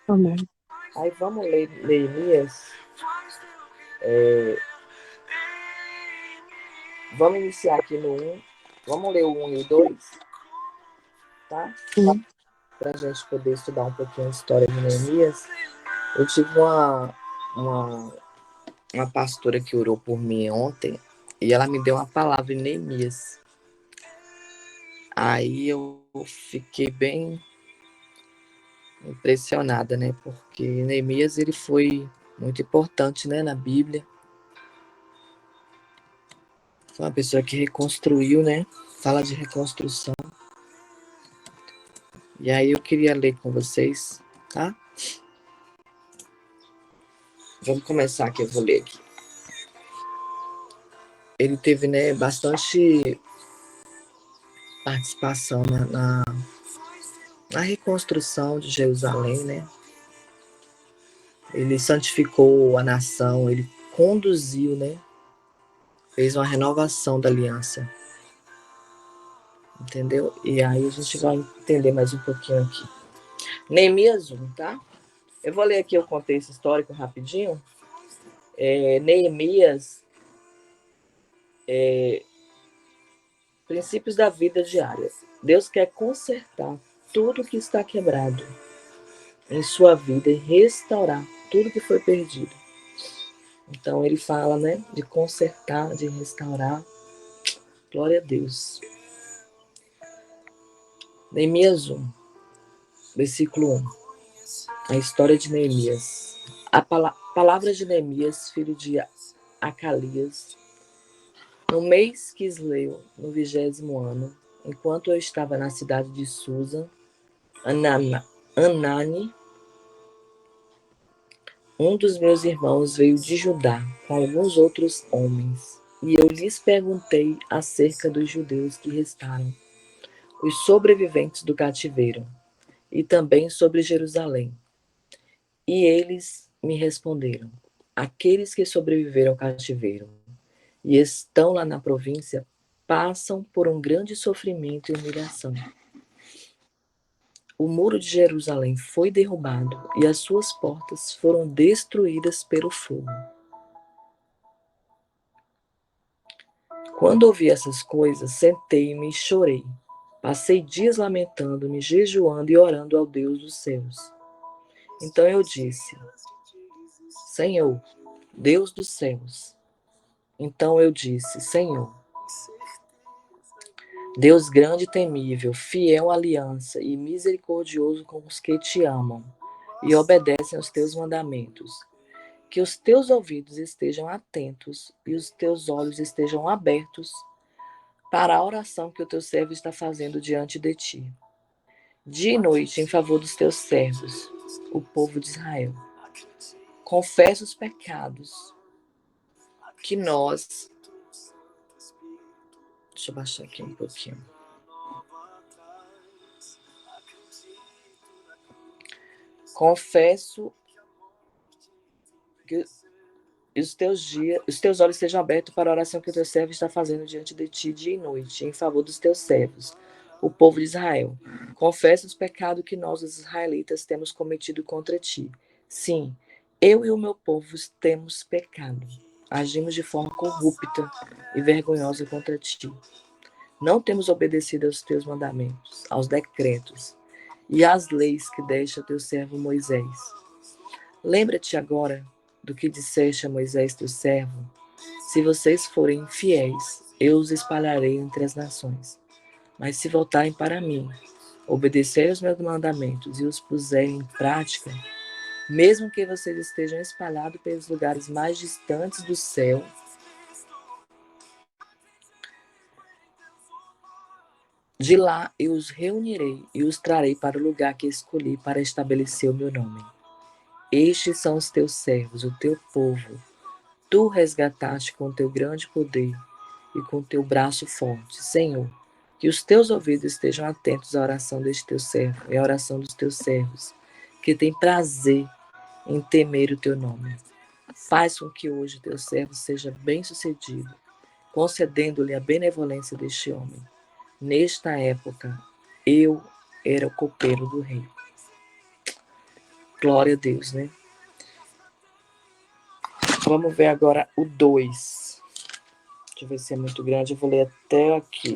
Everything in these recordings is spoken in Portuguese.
Amém. Aí vamos ler Neemias. Vamos iniciar aqui no um. Vamos ler o um e o 2, tá? Sim. Para a gente poder estudar um pouquinho a história de Neemias. Eu tive uma, uma pastora que orou por mim ontem e ela me deu uma palavra em Neemias. Aí eu fiquei bem impressionada, né? Porque Neemias ele foi muito importante, né, na Bíblia. Foi uma pessoa que reconstruiu, né? Fala de reconstrução. E aí eu queria ler com vocês, tá? Vamos começar aqui, eu vou ler aqui. Ele teve, né, bastante participação na reconstrução de Jerusalém, né? Ele santificou a nação, ele conduziu, né? Fez uma renovação da aliança, entendeu? E aí a gente vai entender mais um pouquinho aqui. Neemias 1, tá? Eu vou ler aqui o contexto histórico rapidinho. Neemias, princípios da vida diária. Deus quer consertar tudo que está quebrado em sua vida e restaurar tudo que foi perdido. Então ele fala, né, de consertar, de restaurar. Glória a Deus. Neemias 1, versículo 1. A história de Neemias. A palavra de Neemias, filho de Acalias, no mês Quisleu, no 20º ano, enquanto eu estava na cidade de Susa, Anani, um dos meus irmãos veio de Judá com alguns outros homens, e eu lhes perguntei acerca dos judeus que restaram, os sobreviventes do cativeiro, e também sobre Jerusalém. E eles me responderam: aqueles que sobreviveram ao cativeiro e estão lá na província passam por um grande sofrimento e humilhação. O muro de Jerusalém foi derrubado e as suas portas foram destruídas pelo fogo. Quando ouvi essas coisas, sentei-me e chorei. Passei dias lamentando-me, jejuando e orando ao Deus dos céus. Então eu disse: Senhor, Deus dos céus. Então eu disse: Senhor, Deus grande e temível, fiel à aliança e misericordioso com os que te amam e obedecem aos teus mandamentos. Que os teus ouvidos estejam atentos e os teus olhos estejam abertos para a oração que o teu servo está fazendo diante de ti, dia e noite em favor dos teus servos, o povo de Israel. Confessa os pecados que nós. Deixa eu baixar aqui um pouquinho. Confesso que os teus olhos sejam abertos para a oração que o teu servo está fazendo diante de ti dia e noite, em favor dos teus servos, o povo de Israel. Confessa os pecados que nós, os israelitas, temos cometido contra ti. Sim, eu e o meu povo temos pecado. Agimos de forma corrupta e vergonhosa contra ti. Não temos obedecido aos teus mandamentos, aos decretos e às leis que deste a teu servo Moisés. Lembra-te agora do que disseste a Moisés, teu servo: se vocês forem infiéis, eu os espalharei entre as nações. Mas se voltarem para mim, obedecerem aos meus mandamentos e os puserem em prática, mesmo que vocês estejam espalhados pelos lugares mais distantes do céu, de lá eu os reunirei e os trarei para o lugar que escolhi para estabelecer o meu nome. Estes são os teus servos, o teu povo. Tu resgataste com teu grande poder e com teu braço forte. Senhor, que os teus ouvidos estejam atentos à oração deste teu servo e à oração dos teus servos, que tem prazer em temer o teu nome. Faz com que hoje o teu servo seja bem-sucedido, concedendo-lhe a benevolência deste homem. Nesta época, eu era o copeiro do rei. Glória a Deus, né? Vamos ver agora o 2. Deixa eu ver se é muito grande, eu vou ler até aqui.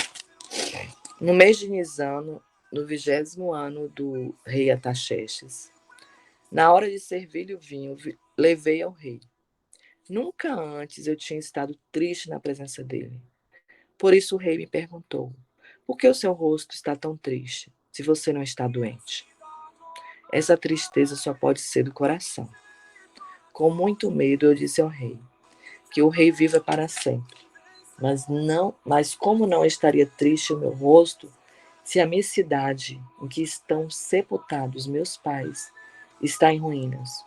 No mês de Nisano, no 20º ano do rei Artaxerxes, na hora de servir-lhe o vinho, levei ao rei. Nunca antes eu tinha estado triste na presença dele. Por isso o rei me perguntou: por que o seu rosto está tão triste, se você não está doente? Essa tristeza só pode ser do coração. Com muito medo eu disse ao rei: que o rei viva para sempre. Mas como não estaria triste o meu rosto, se a minha cidade, em que estão sepultados meus pais, está em ruínas,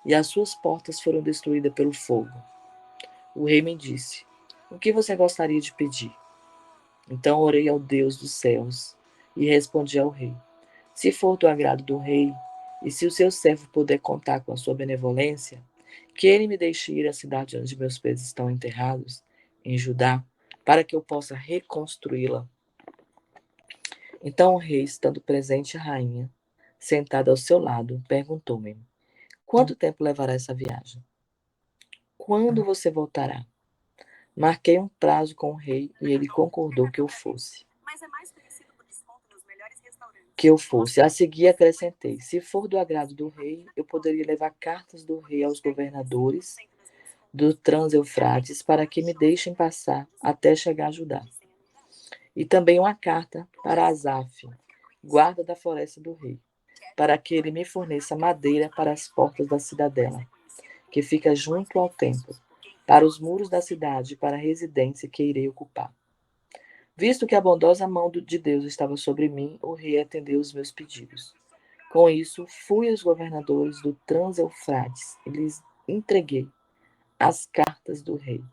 e as suas portas foram destruídas pelo fogo? O rei me disse: o que você gostaria de pedir? Então orei ao Deus dos céus e respondi ao rei: se for do agrado do rei, e se o seu servo puder contar com a sua benevolência, que ele me deixe ir à cidade onde meus pais estão enterrados, em Judá, para que eu possa reconstruí-la. Então o rei, estando presente a rainha, sentada ao seu lado, perguntou-me: quanto tempo levará essa viagem? Quando você voltará? Marquei um prazo com o rei e ele concordou que eu fosse. A seguir acrescentei: se for do agrado do rei, eu poderia levar cartas do rei aos governadores do Trans-Eufrates para que me deixem passar até chegar a Judá. E também uma carta para Asaf, guarda da floresta do rei, para que ele me forneça madeira para as portas da cidadela, que fica junto ao templo, para os muros da cidade e para a residência que irei ocupar. Visto que a bondosa mão de Deus estava sobre mim, o rei atendeu os meus pedidos. Com isso, fui aos governadores do Trans-Eufrates e lhes entreguei as cartas do rei.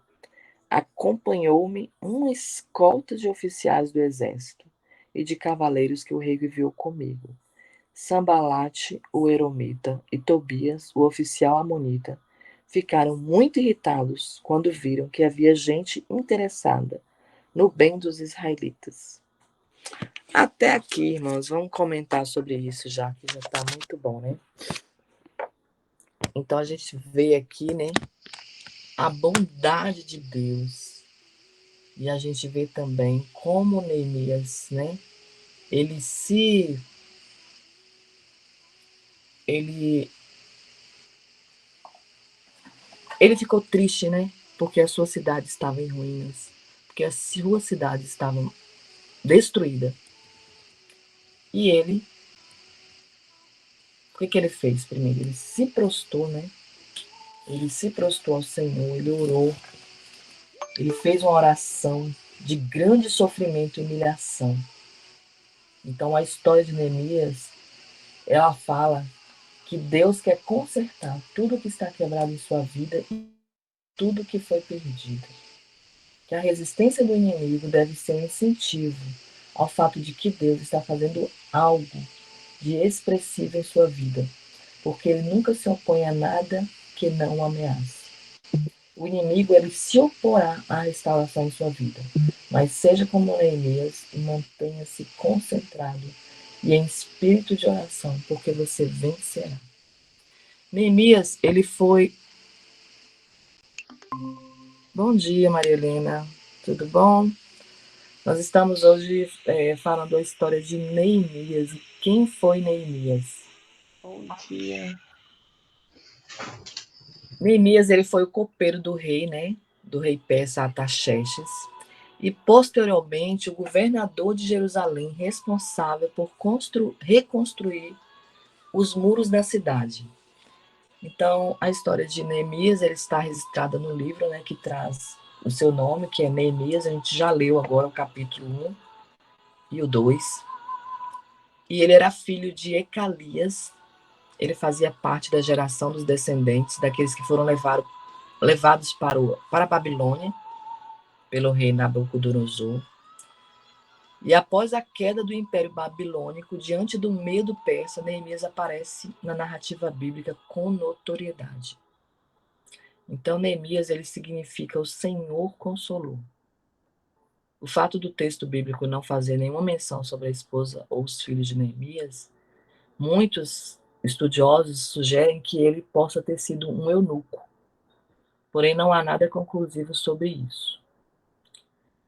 Acompanhou-me uma escolta de oficiais do exército e de cavaleiros que o rei enviou comigo. Sambalate, o Eromita, e Tobias, o oficial amonita, ficaram muito irritados quando viram que havia gente interessada no bem dos israelitas. Até aqui, irmãos, vamos comentar sobre isso já, que já está muito bom, né? Então a gente vê aqui, né, a bondade de Deus. E a gente vê também como Neemias, né, ele ficou triste, né? Porque a sua cidade estava em ruínas, porque a sua cidade estava destruída. E ele, o que ele fez primeiro? Ele se prostrou, né? Ele se prostrou ao Senhor, ele orou, ele fez uma oração de grande sofrimento e humilhação. Então a história de Neemias, ela fala que Deus quer consertar tudo que está quebrado em sua vida e tudo que foi perdido. Que a resistência do inimigo deve ser um incentivo ao fato de que Deus está fazendo algo de expressivo em sua vida, porque ele nunca se opõe a nada que não o ameace. O inimigo, ele se oporá à restauração em sua vida, mas seja como Neemias e mantenha-se concentrado e em espírito de oração, porque você vencerá. Neemias, ele foi... Bom dia, Maria Helena, tudo bom? Nós estamos hoje falando a história de Neemias. E quem foi Neemias? Bom dia. Neemias, ele foi o copeiro do rei, né? Do rei persa Artaxerxes. E, posteriormente, o governador de Jerusalém, responsável por reconstruir os muros da cidade. Então, a história de Neemias, ele está registrada no livro, né, que traz o seu nome, que é Neemias. A gente já leu agora o capítulo 1 e o 2. E ele era filho de Ecalias. Ele fazia parte da geração dos descendentes daqueles que foram levados para a Babilônia pelo rei Nabucodonosor. E após a queda do Império Babilônico, diante do medo persa, Neemias aparece na narrativa bíblica com notoriedade. Então, Neemias, ele significa o Senhor consolou. O fato do texto bíblico não fazer nenhuma menção sobre a esposa ou os filhos de Neemias, muitos Estudiosos sugerem que ele possa ter sido um eunuco, porém não há nada conclusivo sobre isso.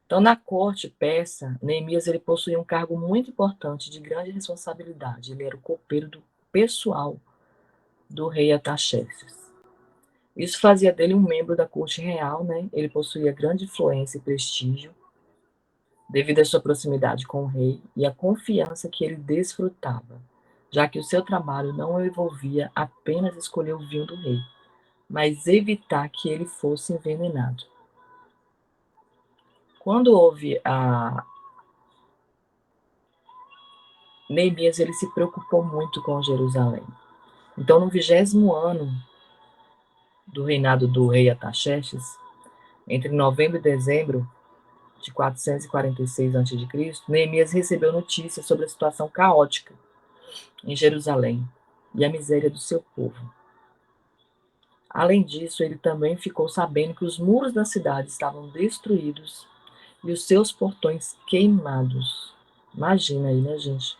Então, na corte persa, Neemias ele possuía um cargo muito importante, de grande responsabilidade. Ele era o copeiro do pessoal do rei Artaxerxes. Isso fazia dele um membro da corte real, né? Ele possuía grande influência e prestígio, devido à sua proximidade com o rei e à confiança que ele desfrutava, já que o seu trabalho não envolvia apenas escolher o vinho do rei, mas evitar que ele fosse envenenado. Quando houve a Neemias, ele se preocupou muito com Jerusalém. Então, no 20º ano do reinado do rei Artaxerxes, entre novembro e dezembro de 446 a.C., Neemias recebeu notícias sobre a situação caótica em Jerusalém e a miséria do seu povo. Além disso, ele também ficou sabendo que os muros da cidade estavam destruídos e os seus portões queimados. Imagina aí, né, gente?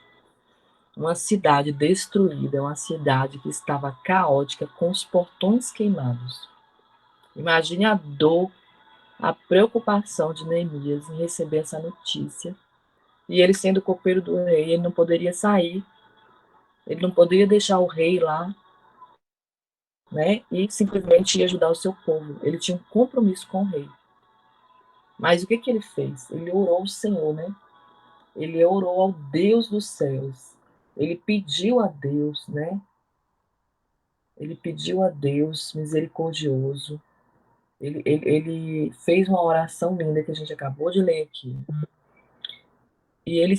Uma cidade destruída, uma cidade que estava caótica, com os portões queimados. Imagine a dor, a preocupação de Neemias em receber essa notícia. E ele, sendo copeiro do rei, ele não poderia sair, ele não poderia deixar o rei lá, né, e simplesmente ir ajudar o seu povo. Ele tinha um compromisso com o rei. Mas o que ele fez? Ele orou ao Senhor, né? Ele orou ao Deus dos céus. Ele pediu a Deus, né? Ele pediu a Deus misericordioso. Ele fez uma oração linda que a gente acabou de ler aqui. E ele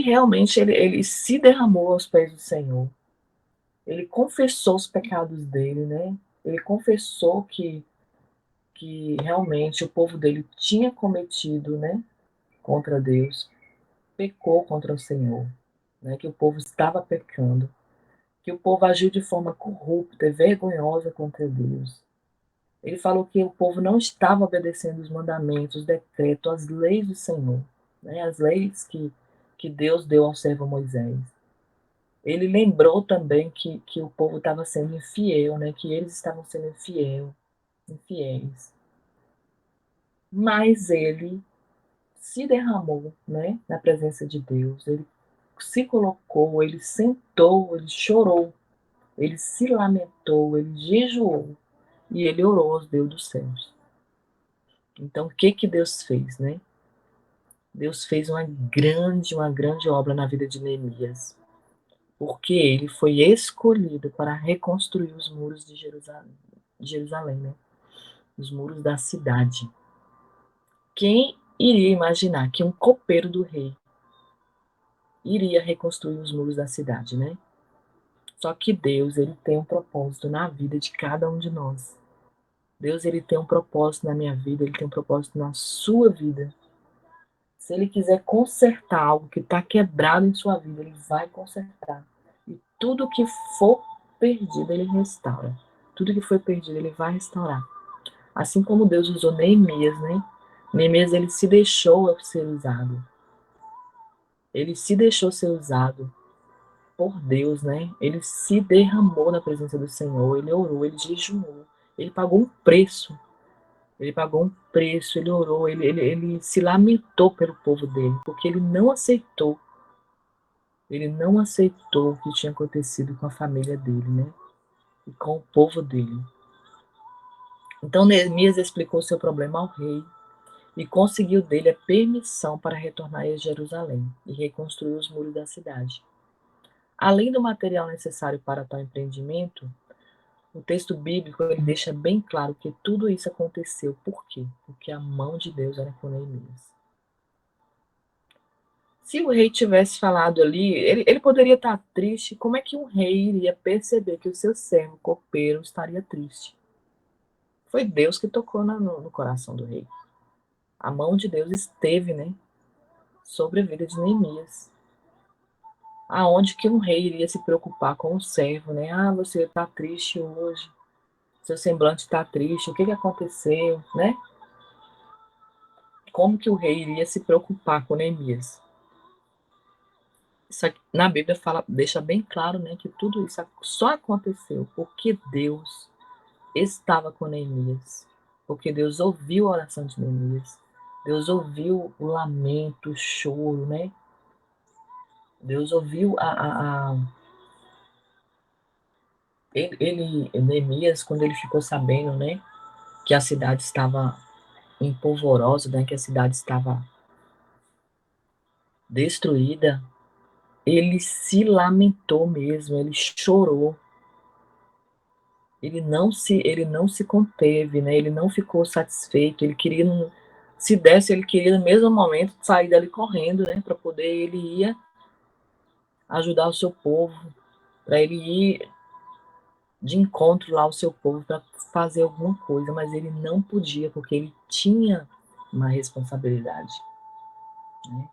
realmente ele se derramou aos pés do Senhor. Ele confessou os pecados dele, né? Ele confessou que realmente o povo dele tinha cometido, né, contra Deus, pecou contra o Senhor, né, que o povo estava pecando, que o povo agiu de forma corrupta e vergonhosa contra Deus. Ele falou que o povo não estava obedecendo os mandamentos, os decretos, as leis do Senhor, né, as leis que Deus deu ao servo Moisés. Ele lembrou também que o povo estava sendo infiel, né, que eles estavam sendo infiéis. Mas ele se derramou, né, na presença de Deus. Ele se colocou, ele sentou, ele chorou, ele se lamentou, ele jejuou e ele orou aos Deus dos céus. Então, o que Deus fez, né? Deus fez uma grande obra na vida de Neemias, porque ele foi escolhido para reconstruir os muros de Jerusalém, né? Os muros da cidade. Quem iria imaginar que um copeiro do rei iria reconstruir os muros da cidade, né? Só que Deus, ele tem um propósito na vida de cada um de nós. Deus, ele tem um propósito na minha vida, ele tem um propósito na sua vida. Se ele quiser consertar algo que está quebrado em sua vida, ele vai consertar. E tudo que for perdido, ele restaura. Tudo que foi perdido, ele vai restaurar. Assim como Deus usou Neemias, né? Neemias, ele se deixou ser usado. Ele se deixou ser usado por Deus, né? Ele se derramou na presença do Senhor, ele orou, ele jejuou, ele pagou um preço. Ele pagou um preço, ele orou, ele se lamentou pelo povo dele, porque ele não aceitou o que tinha acontecido com a família dele, né? E com o povo dele. Então Neemias explicou seu problema ao rei e conseguiu dele a permissão para retornar a Jerusalém e reconstruir os muros da cidade. Além do material necessário para tal empreendimento, o texto bíblico ele deixa bem claro que tudo isso aconteceu. Por quê? Porque a mão de Deus era com Neemias. Se o rei tivesse falado ali, ele poderia estar triste. Como é que um rei iria perceber que o seu servo copeiro estaria triste? Foi Deus que tocou no coração do rei. A mão de Deus esteve, né, sobre a vida de Neemias. Aonde que um rei iria se preocupar com o servo, né? Ah, você está triste hoje. Seu semblante está triste. O que aconteceu, né? Como que o rei iria se preocupar com Neemias? Isso aqui, na Bíblia fala, deixa bem claro, né, que tudo isso só aconteceu porque Deus estava com Neemias, porque Deus ouviu a oração de Neemias, Deus ouviu o lamento, o choro, né? Deus ouviu Neemias, quando ele ficou sabendo, né, que a cidade estava empolvorosa, né, que a cidade estava destruída, ele se lamentou mesmo, ele chorou. Ele não se conteve, né? Ele não ficou satisfeito, ele queria, se desse, ele queria no mesmo momento sair dali correndo, né? Para poder ele ir ajudar o seu povo, para ele ir de encontro lá ao seu povo para fazer alguma coisa, mas ele não podia porque ele tinha uma responsabilidade, né?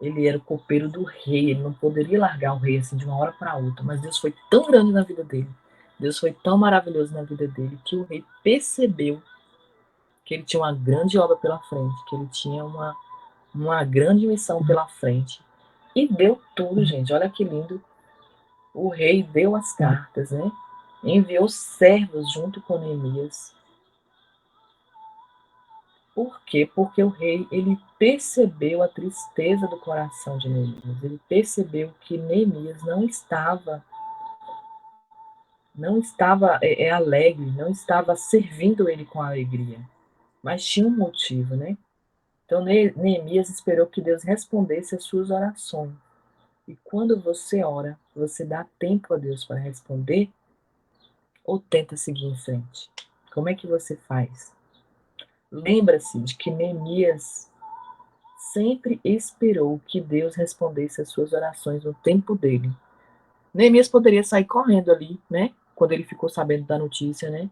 Ele era o copeiro do rei, ele não poderia largar o rei assim de uma hora para outra, mas Deus foi tão grande na vida dele, Deus foi tão maravilhoso na vida dele, que o rei percebeu que ele tinha uma grande obra pela frente, que ele tinha uma grande missão pela frente. E deu tudo, gente. Olha que lindo. O rei deu as cartas, né? Enviou servos junto com Neemias. Por quê? Porque o rei, ele percebeu a tristeza do coração de Neemias. Ele percebeu que Neemias não estava alegre, não estava servindo ele com alegria, mas tinha um motivo, né? Então, Neemias esperou que Deus respondesse às suas orações. E quando você ora, você dá tempo a Deus para responder ou tenta seguir em frente? Como é que você faz? Lembra-se de que Neemias sempre esperou que Deus respondesse às suas orações no tempo dele. Neemias poderia sair correndo ali, né? Quando ele ficou sabendo da notícia, né?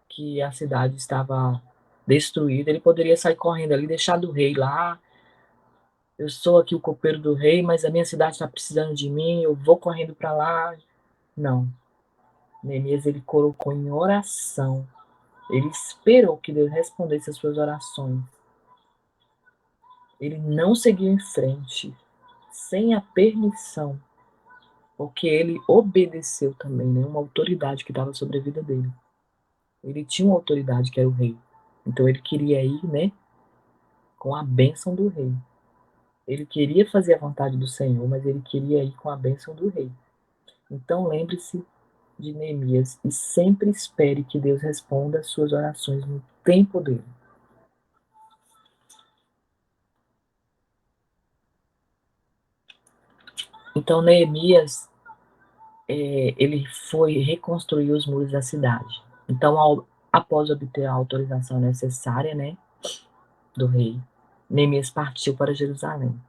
Que a cidade estava destruída, ele poderia sair correndo ali, deixar do rei lá. Eu sou aqui o copeiro do rei, mas a minha cidade está precisando de mim, eu vou correndo para lá. Não. Neemias, ele colocou em oração. Ele esperou que Deus respondesse as suas orações. Ele não seguiu em frente, sem a permissão, porque ele obedeceu também, né? Uma autoridade que estava sobre a vida dele. Ele tinha uma autoridade que era o rei. Então ele queria ir, né, com a bênção do rei. Ele queria fazer a vontade do Senhor, mas ele queria ir com a bênção do rei. Então lembre-se de Neemias e sempre espere que Deus responda às suas orações no tempo dele. Então Neemias, ele foi reconstruir os muros da cidade. Então, após obter a autorização necessária, né, do rei, Neemias partiu para Jerusalém.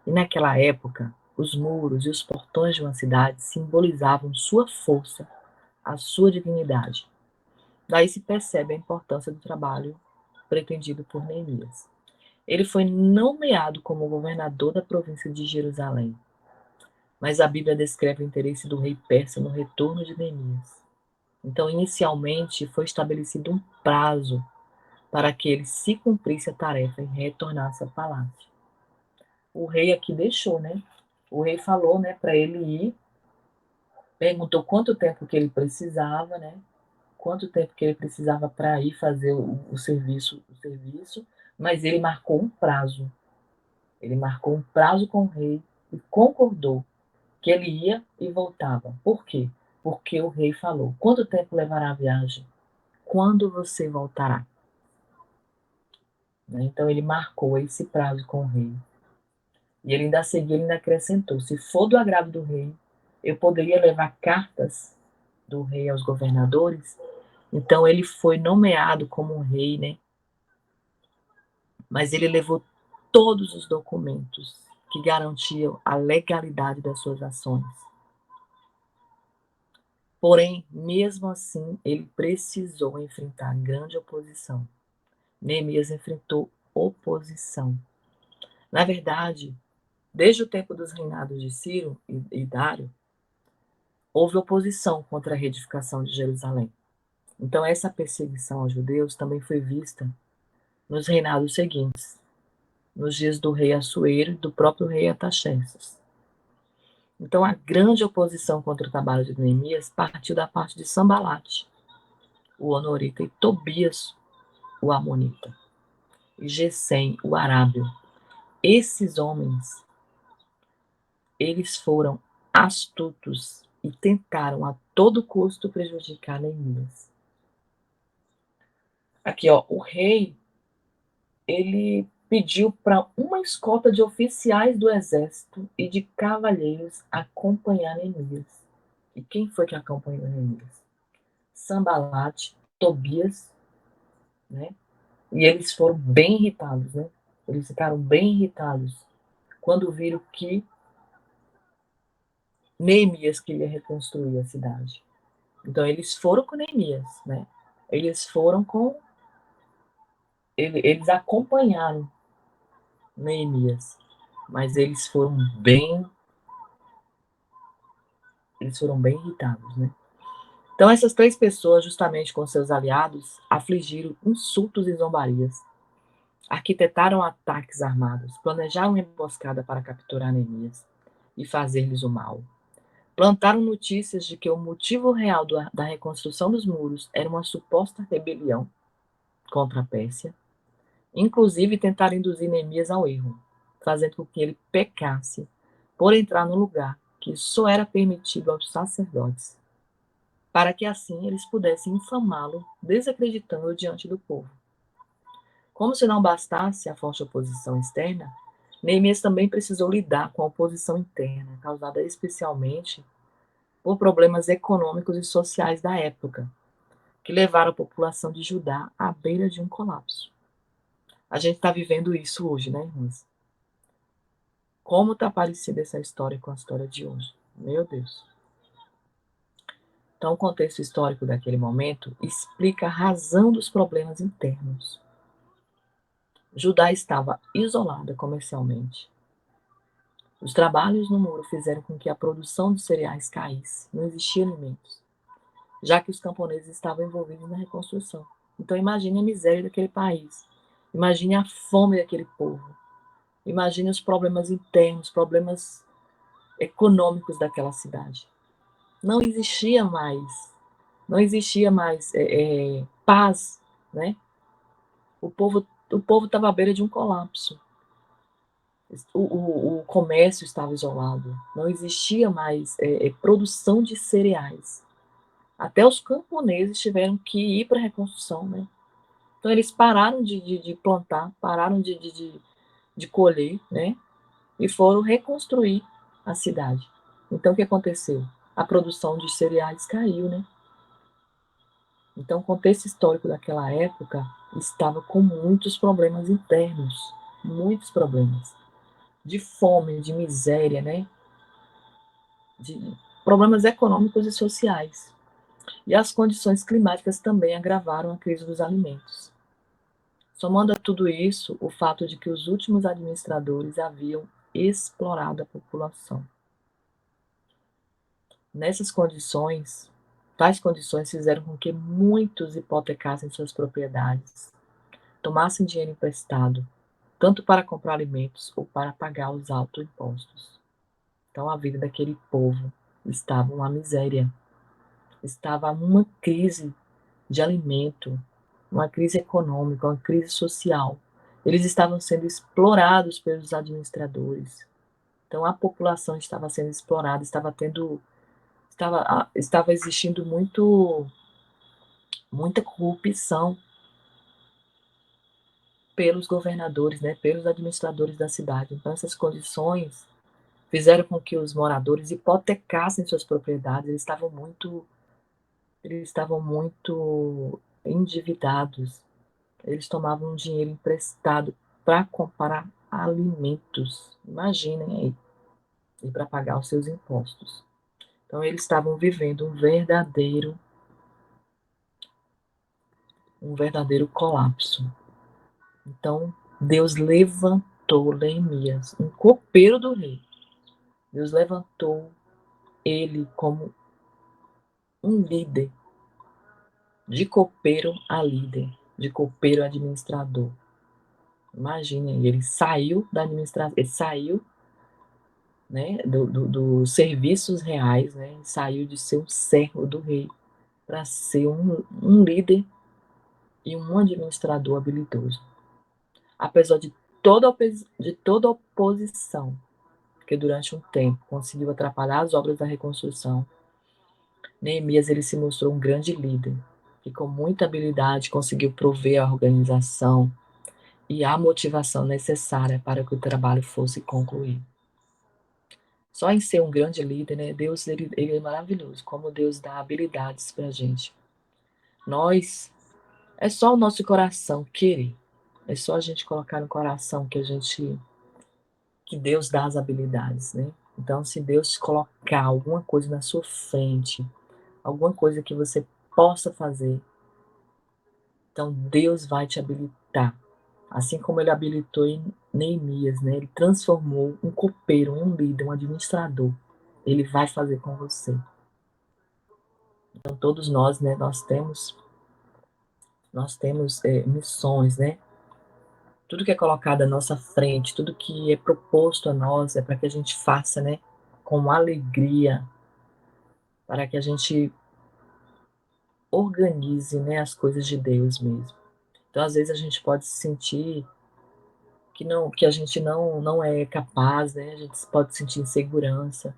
E naquela época, os muros e os portões de uma cidade simbolizavam sua força, a sua dignidade. Daí se percebe a importância do trabalho pretendido por Neemias. Ele foi nomeado como governador da província de Jerusalém, mas a Bíblia descreve o interesse do rei persa no retorno de Neemias. Então, inicialmente, foi estabelecido um prazo para que ele se cumprisse a tarefa e retornasse ao palácio. O rei aqui deixou, né? O rei falou, né, para ele ir, perguntou quanto tempo que ele precisava, né? Quanto tempo que ele precisava para ir fazer o serviço, mas ele marcou um prazo. Ele marcou um prazo com o rei e concordou que ele ia e voltava. Por quê? Porque o rei falou: quanto tempo levará a viagem? Quando você voltará? Então ele marcou esse prazo com o rei. E ele ainda seguiu, ele ainda acrescentou: se for do agrado do rei, eu poderia levar cartas do rei aos governadores. Então ele foi nomeado como um rei, né? Mas ele levou todos os documentos que garantiam a legalidade das suas ações. Porém, mesmo assim, ele precisou enfrentar grande oposição. Neemias enfrentou oposição. Na verdade, desde o tempo dos reinados de Ciro e Dário, houve oposição contra a reedificação de Jerusalém. Então, essa perseguição aos judeus também foi vista nos reinados seguintes, nos dias do rei Assuero e do próprio rei Artaxerxes. Então, a grande oposição contra o trabalho de Neemias partiu da parte de Sambalate, o Honorita, e Tobias, o Amonita, e Gesem, o Arábio. Esses homens, eles foram astutos e tentaram a todo custo prejudicar Neemias. Aqui, ó, o rei, ele pediu para uma escolta de oficiais do exército e de cavalheiros acompanhar Neemias. E quem foi que acompanhou Neemias? Sambalate, Tobias, né? E eles foram bem irritados, né? Eles ficaram bem irritados quando viram que Neemias queria reconstruir a cidade. Então eles foram com Neemias, né? Eles foram com eles acompanharam Neemias, mas eles foram bem irritados, né? Então essas três pessoas, justamente com seus aliados, afligiram insultos e zombarias, arquitetaram ataques armados, planejaram uma emboscada para capturar Neemias e fazer-lhes o mal. Plantaram notícias de que o motivo real da reconstrução dos muros era uma suposta rebelião contra a Pérsia. Inclusive tentaram induzir Neemias ao erro, fazendo com que ele pecasse por entrar no lugar que só era permitido aos sacerdotes, para que assim eles pudessem infamá-lo, desacreditando-o diante do povo. Como se não bastasse a forte oposição externa, Neemias também precisou lidar com a oposição interna, causada especialmente por problemas econômicos e sociais da época, que levaram a população de Judá à beira de um colapso. A gente está vivendo isso hoje, né, irmãs? Como está parecida essa história com a história de hoje? Meu Deus. Então, o contexto histórico daquele momento explica a razão dos problemas internos. Judá estava isolada comercialmente. Os trabalhos no muro fizeram com que a produção de cereais caísse. Não existia alimentos, já que os camponeses estavam envolvidos na reconstrução. Então, imagine a miséria daquele país. Imagine a fome daquele povo. Imagine os problemas internos, problemas econômicos daquela cidade. Não existia mais, não existia mais paz, né? O povo estava à beira de um colapso. O comércio estava isolado. Não existia mais produção de cereais. Até os camponeses tiveram que ir para a reconstrução, né? Então eles pararam de plantar, pararam de colher, né? E foram reconstruir a cidade. Então o que aconteceu? A produção de cereais caiu, né? Então o contexto histórico daquela época estava com muitos problemas internos, muitos problemas de fome, de miséria, né? De problemas econômicos e sociais. E as condições climáticas também agravaram a crise dos alimentos. Somando a tudo isso, o fato de que os últimos administradores haviam explorado a população. Nessas condições, tais condições fizeram com que muitos hipotecassem suas propriedades, tomassem dinheiro emprestado, tanto para comprar alimentos ou para pagar os altos impostos. Então a vida daquele povo estava uma miséria, estava uma crise de alimento, uma crise econômica, uma crise social. Eles estavam sendo explorados pelos administradores. Então a população estava sendo explorada, estava existindo muita corrupção pelos governadores, né, pelos administradores da cidade. Então essas condições fizeram com que os moradores hipotecassem suas propriedades. Eles estavam muito endividados. Eles tomavam dinheiro emprestado para comprar alimentos. Imaginem aí, e para pagar os seus impostos. Então eles estavam vivendo um verdadeiro colapso. Então Deus levantou Neemias, um copeiro do rei. Deus levantou ele como um líder, de copeiro a líder, de copeiro a administrador. Imaginem, ele saiu da administração, ele saiu né, dos serviços reais, né, saiu de ser um servo do rei para ser um líder e um administrador habilidoso. Apesar de toda oposição, que durante um tempo conseguiu atrapalhar as obras da reconstrução, Neemias ele se mostrou um grande líder, que com muita habilidade conseguiu prover a organização e a motivação necessária para que o trabalho fosse concluído. Só em ser um grande líder, né, Deus ele é maravilhoso, como Deus dá habilidades para a gente. Nós, é só o nosso coração querer, é só a gente colocar no coração que Deus dá as habilidades, né? Então, se Deus colocar alguma coisa na sua frente, alguma coisa que você possa fazer, então Deus vai te habilitar. Assim como ele habilitou em Neemias, né? Ele transformou um copeiro, um líder, um administrador. Ele vai fazer com você. Então todos nós, né? Nós temos missões, né? Tudo que é colocado à nossa frente, tudo que é proposto a nós é para que a gente faça, né? Com alegria, para que a gente organize, né? As coisas de Deus mesmo. Então às vezes a gente pode se sentir que a gente não é capaz, né? A gente pode sentir insegurança,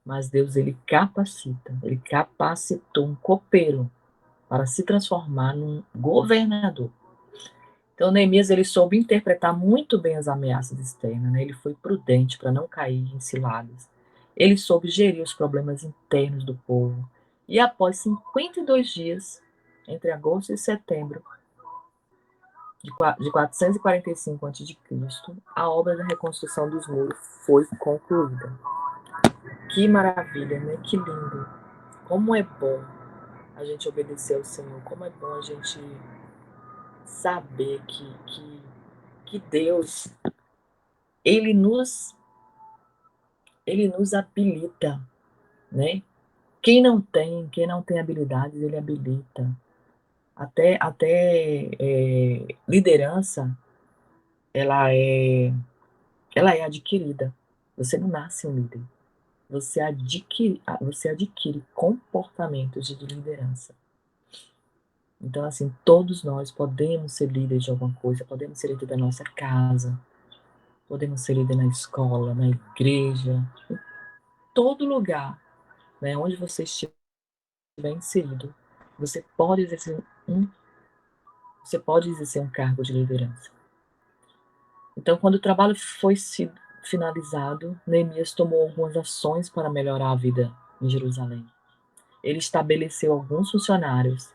mas Deus ele capacita, ele capacitou um copeiro para se transformar num governador. Então Neemias ele soube interpretar muito bem as ameaças externas, né? Ele foi prudente para não cair em ciladas. Ele soube gerir os problemas internos do povo. E após 52 dias, entre agosto e setembro de 445 a.C., a obra da reconstrução dos muros foi concluída. Que maravilha, né? Que lindo. Como é bom a gente obedecer ao Senhor. Como é bom a gente saber que Deus, Ele Ele nos habilita, né? Quem não tem habilidades, Ele habilita. Até liderança, ela é, ela é adquirida. Você não nasce um líder. Você adquire comportamentos de liderança. Então, assim, todos nós podemos ser líderes de alguma coisa, podemos ser líderes da nossa casa, podemos ser líderes na escola, na igreja, em todo lugar, né, onde você estiver inserido, você pode exercer um, você pode exercer um cargo de liderança. Então, quando o trabalho foi finalizado, Neemias tomou algumas ações para melhorar a vida em Jerusalém. Ele estabeleceu alguns funcionários.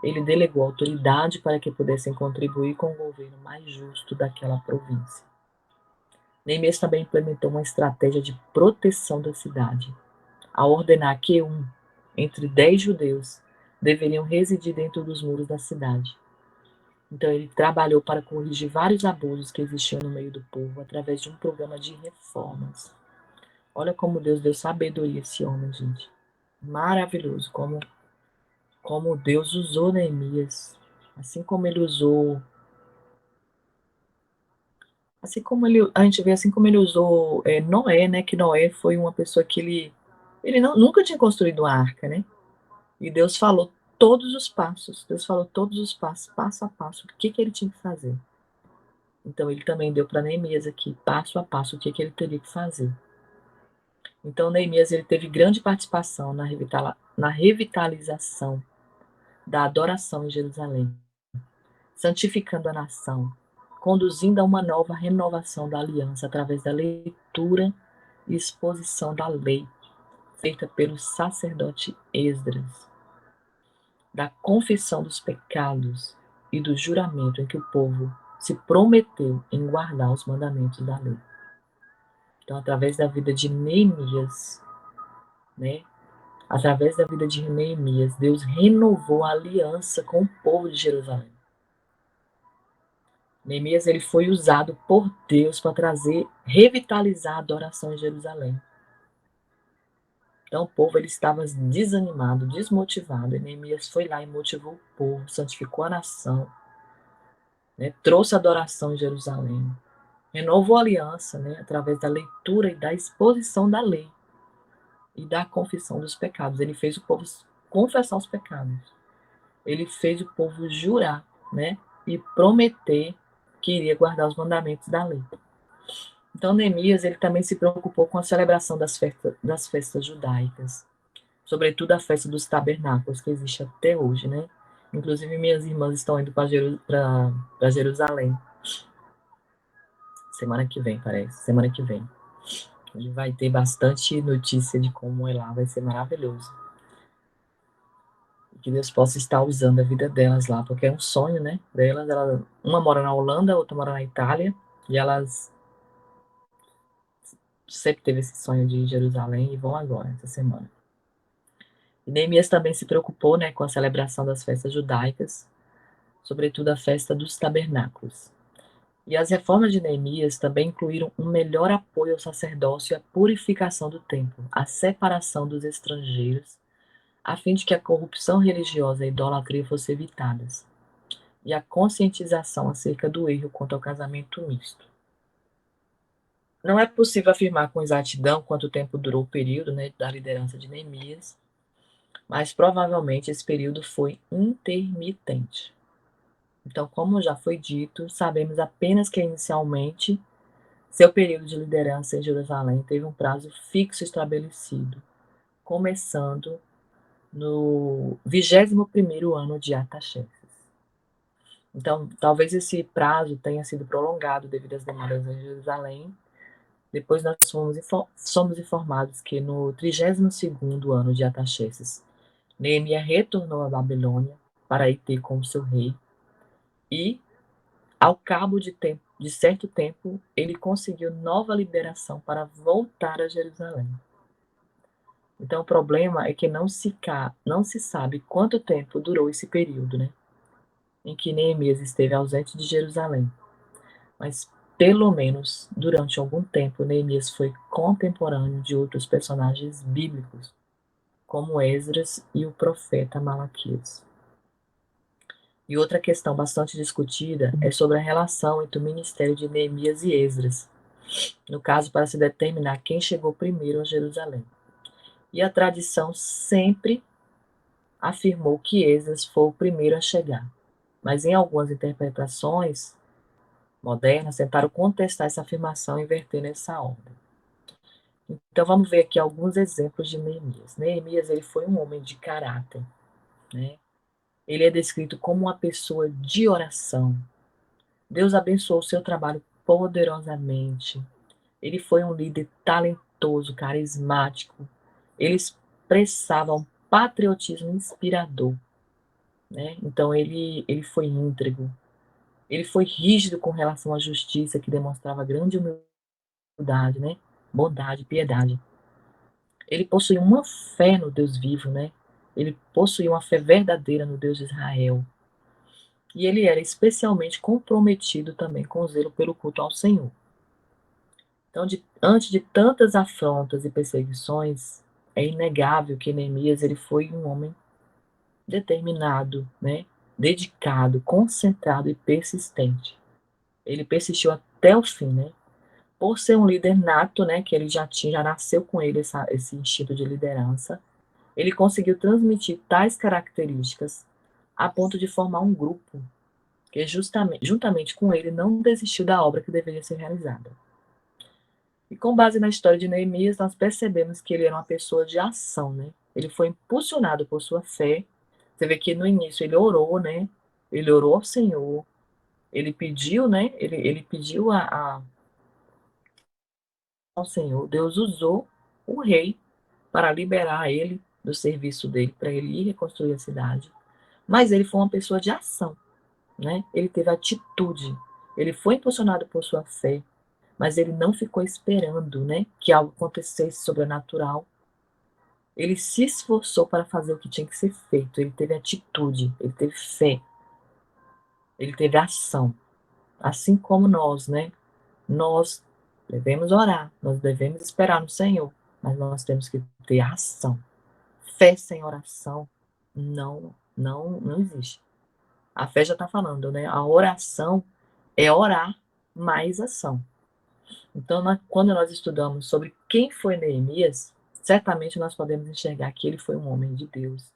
Ele delegou autoridade para que pudessem contribuir com o governo mais justo daquela província. Neemias também implementou uma estratégia de proteção da cidade, ao ordenar que entre 10 judeus deveriam residir dentro dos muros da cidade. Então ele trabalhou para corrigir vários abusos que existiam no meio do povo através de um programa de reformas. Olha como Deus deu sabedoria a esse homem, gente. Maravilhoso como Deus usou Neemias, assim como ele usou, a gente vê assim como ele usou Noé, né? Que Noé foi uma pessoa que ele nunca tinha construído uma arca, né? E Deus falou todos os passos, Deus falou todos os passos, passo a passo, o que ele tinha que fazer. Então ele também deu para Neemias aqui, passo a passo, o que ele teria que fazer. Então Neemias ele teve grande participação na revitalização da adoração em Jerusalém, santificando a nação, conduzindo a uma nova renovação da aliança através da leitura e exposição da lei, feita pelo sacerdote Esdras, da confissão dos pecados e do juramento em que o povo se prometeu em guardar os mandamentos da lei. Então, através da vida de Neemias, né? Através da vida de Neemias, Deus renovou a aliança com o povo de Jerusalém. Neemias ele foi usado por Deus para revitalizar a adoração em Jerusalém. Então o povo ele estava desanimado, desmotivado. E Neemias foi lá e motivou o povo, santificou a nação, né? Trouxe adoração em Jerusalém. renovou a aliança, né, através da leitura e da exposição da lei e da confissão dos pecados. Ele fez o povo confessar os pecados. Ele fez o povo jurar, né, e prometer que iria guardar os mandamentos da lei. Então, Neemias, ele também se preocupou com a celebração das festas judaicas, sobretudo a festa dos tabernáculos, que existe até hoje, né? Inclusive, minhas irmãs estão indo para Jerusalém. Semana que vem, parece. Semana que vem. E vai ter bastante notícia de como é lá, vai ser maravilhoso. E que Deus possa estar usando a vida delas lá, porque é um sonho, né? Delas, uma mora na Holanda, outra mora na Itália, e elas sempre teve esse sonho de ir Jerusalém e vão agora, essa semana. E Neemias também se preocupou, né, com a celebração das festas judaicas, sobretudo a festa dos tabernáculos. E as reformas de Neemias também incluíram um melhor apoio ao sacerdócio e a purificação do templo, a separação dos estrangeiros, a fim de que a corrupção religiosa e a idolatria fossem evitadas, e a conscientização acerca do erro quanto ao casamento misto. Não é possível afirmar com exatidão quanto tempo durou o período, né, da liderança de Neemias, mas provavelmente esse período foi intermitente. Então, como já foi dito, sabemos apenas que inicialmente seu período de liderança em Jerusalém teve um prazo fixo estabelecido, começando no 21º ano de Artaxerxes. Então, talvez esse prazo tenha sido prolongado devido às demandas em Jerusalém. Depois nós somos informados que no 32º ano de Artaxerxes, Neemias retornou à Babilônia para ir ter com seu rei e, ao cabo de certo tempo, ele conseguiu nova liberação para voltar a Jerusalém. Então, o problema é que não se sabe quanto tempo durou esse período, né, em que Neemias esteve ausente de Jerusalém. Mas, pelo menos, durante algum tempo, Neemias foi contemporâneo de outros personagens bíblicos, como Esdras e o profeta Malaquias. E outra questão bastante discutida é sobre a relação entre o ministério de Neemias e Esdras, no caso, para se determinar quem chegou primeiro a Jerusalém. E a tradição sempre afirmou que Esdras foi o primeiro a chegar, mas em algumas interpretações modernas tentaram contestar essa afirmação e inverter essa ordem. Então vamos ver aqui alguns exemplos de Neemias. Neemias, ele foi um homem de caráter, né? Ele é descrito como uma pessoa de oração. Deus abençoou o seu trabalho poderosamente. Ele foi um líder talentoso, carismático. Ele expressava um patriotismo inspirador, né? Então ele foi íntegro. Ele foi rígido com relação à justiça, que demonstrava grande humildade, né? Bondade, piedade. Ele possuía uma fé no Deus vivo, né? Ele possuía uma fé verdadeira no Deus de Israel. E ele era especialmente comprometido também com o zelo pelo culto ao Senhor. Então, antes de tantas afrontas e perseguições, é inegável que Neemias ele foi um homem determinado, né? Dedicado, concentrado e persistente. Ele persistiu até o fim, né? Por ser um líder nato, né? Que ele já nasceu com ele esse instinto de liderança. Ele conseguiu transmitir tais características a ponto de formar um grupo que juntamente com ele não desistiu da obra que deveria ser realizada. E com base na história de Neemias, nós percebemos que ele era uma pessoa de ação, né? Ele foi impulsionado por sua fé. Você vê que no início ele orou, né? Ele orou ao Senhor. Ele pediu, né? Ele pediu ao Senhor. Deus usou o rei para liberar ele do serviço dele, para ele ir reconstruir a cidade. Mas ele foi uma pessoa de ação, né? Ele teve atitude. Ele foi impulsionado por sua fé, mas ele não ficou esperando, né, que algo acontecesse sobrenatural. Ele se esforçou para fazer o que tinha que ser feito. Ele teve atitude, ele teve fé, ele teve ação. Assim como nós, né? Nós devemos orar, nós devemos esperar no Senhor, mas nós temos que ter ação. Fé sem oração não existe. A fé já está falando, né? A oração é orar mais ação. Então, quando nós estudamos sobre quem foi Neemias, certamente nós podemos enxergar que ele foi um homem de Deus.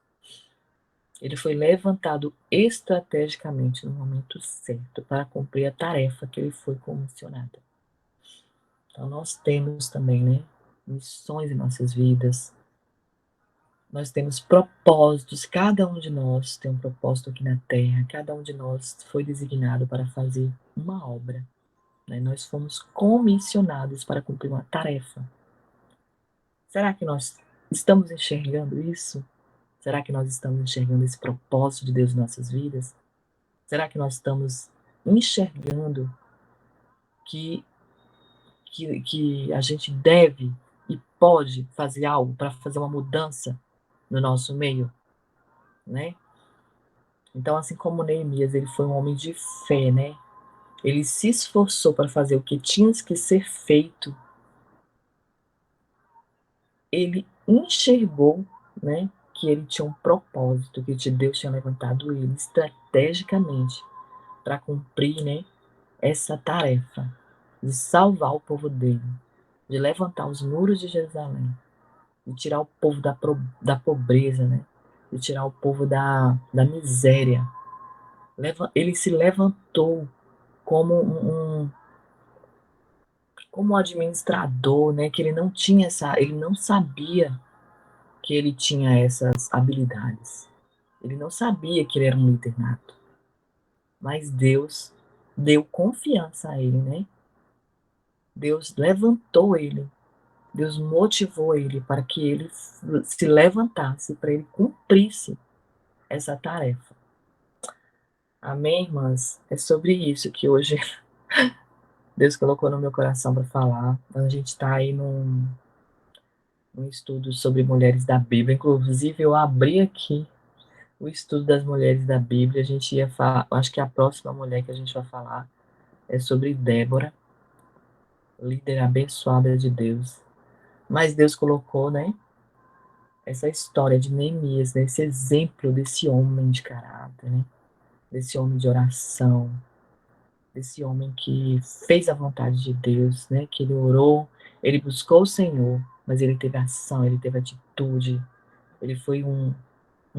Ele foi levantado estrategicamente no momento certo para cumprir a tarefa que ele foi comissionado. Então, nós temos também, né, missões em nossas vidas. Nós temos propósitos, cada um de nós tem um propósito aqui na Terra, cada um de nós foi designado para fazer uma obra. Né? Nós fomos comissionados para cumprir uma tarefa. Será que nós estamos enxergando isso? Será que nós estamos enxergando esse propósito de Deus em nossas vidas? Será que nós estamos enxergando que a gente deve e pode fazer algo para fazer uma mudança no nosso meio, né? Então, assim como Neemias, ele foi um homem de fé, né? Ele se esforçou para fazer o que tinha que ser feito. Ele enxergou, né, que ele tinha um propósito, que Deus tinha levantado ele estrategicamente para cumprir, né, essa tarefa de salvar o povo dele, de levantar os muros de Jerusalém, de tirar o povo da pobreza, né, de tirar o povo da miséria. Ele se levantou como como administrador, né, que ele não tinha ele não sabia que ele tinha essas habilidades. Ele não sabia que ele era um líder nato. Mas Deus deu confiança a ele, né? Deus levantou ele. Deus motivou ele para que ele se levantasse, para ele cumprisse essa tarefa. Amém, irmãs? É sobre isso que hoje Deus colocou no meu coração para falar. A gente está aí num estudo sobre mulheres da Bíblia. Inclusive, eu abri aqui o estudo das mulheres da Bíblia. A gente ia falar, acho que a próxima mulher que a gente vai falar é sobre Débora, líder abençoada de Deus. Mas Deus colocou, né, essa história de Neemias, né, esse exemplo desse homem de caráter, né, desse homem de oração, desse homem que fez a vontade de Deus, né, que ele orou, ele buscou o Senhor, mas ele teve ação, ele teve atitude, ele foi um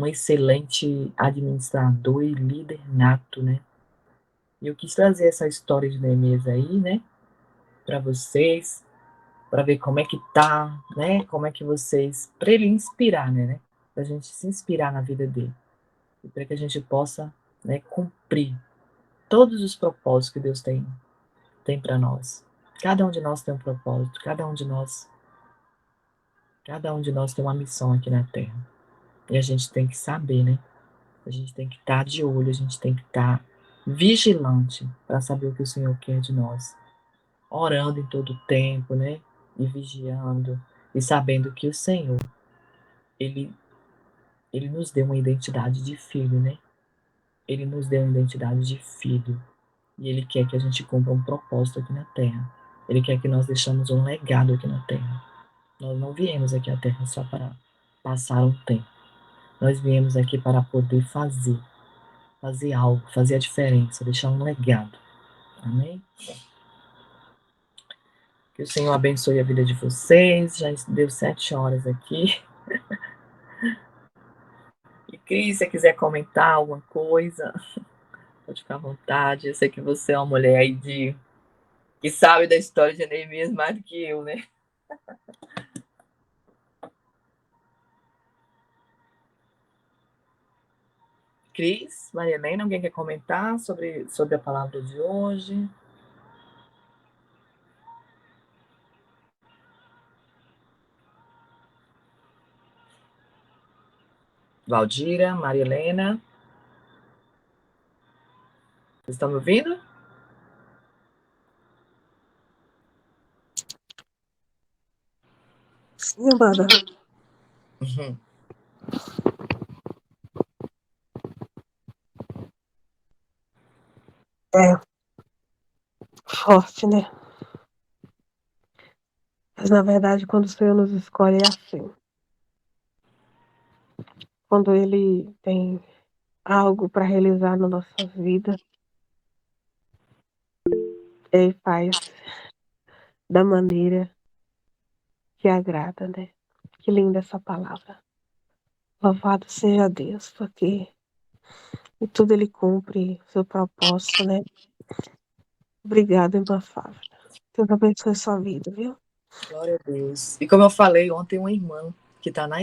excelente administrador e líder nato, né. E eu quis trazer essa história de Neemias aí, né, para vocês, para ver como é que tá, né, como é que vocês, para ele inspirar, né, para a gente se inspirar na vida dele, e para que a gente possa, né, cumprir todos os propósitos que Deus tem para nós. Cada um de nós tem um propósito, cada um de nós tem uma missão aqui na Terra. E a gente tem que saber, né? A gente tem que estar de olho, a gente tem que estar vigilante para saber o que o Senhor quer de nós. Orando em todo o tempo, né? E vigiando, e sabendo que o Senhor, Ele, Ele nos deu uma identidade de filho, né? Ele nos deu uma identidade de filho. E Ele quer que a gente cumpra um propósito aqui na Terra. Ele quer que nós deixamos um legado aqui na Terra. Nós não viemos aqui à Terra só para passar um tempo. Nós viemos aqui para poder fazer algo, fazer a diferença, deixar um legado. Amém? Que o Senhor abençoe a vida de vocês. Já deu 7 horas aqui. E Cris, se você quiser comentar alguma coisa, pode ficar à vontade. Eu sei que você é uma mulher aí que sabe da história de Neemias mais do que eu, né? Cris, Maria Helena, alguém quer comentar sobre a palavra de hoje? Valdira, Maria Helena. Vocês estão me ouvindo? Sim, amada. Uhum. É forte, né? Mas na verdade, quando o Senhor nos escolhe é assim. Quando Ele tem algo para realizar na nossa vida, Ele faz da maneira que agrada, né? Que linda essa palavra. Louvado seja Deus, porque em tudo ele cumpre o seu propósito, né? Obrigada, irmã Fábio. Deus abençoe sua vida, viu? Glória a Deus. E como eu falei ontem, uma irmã que está na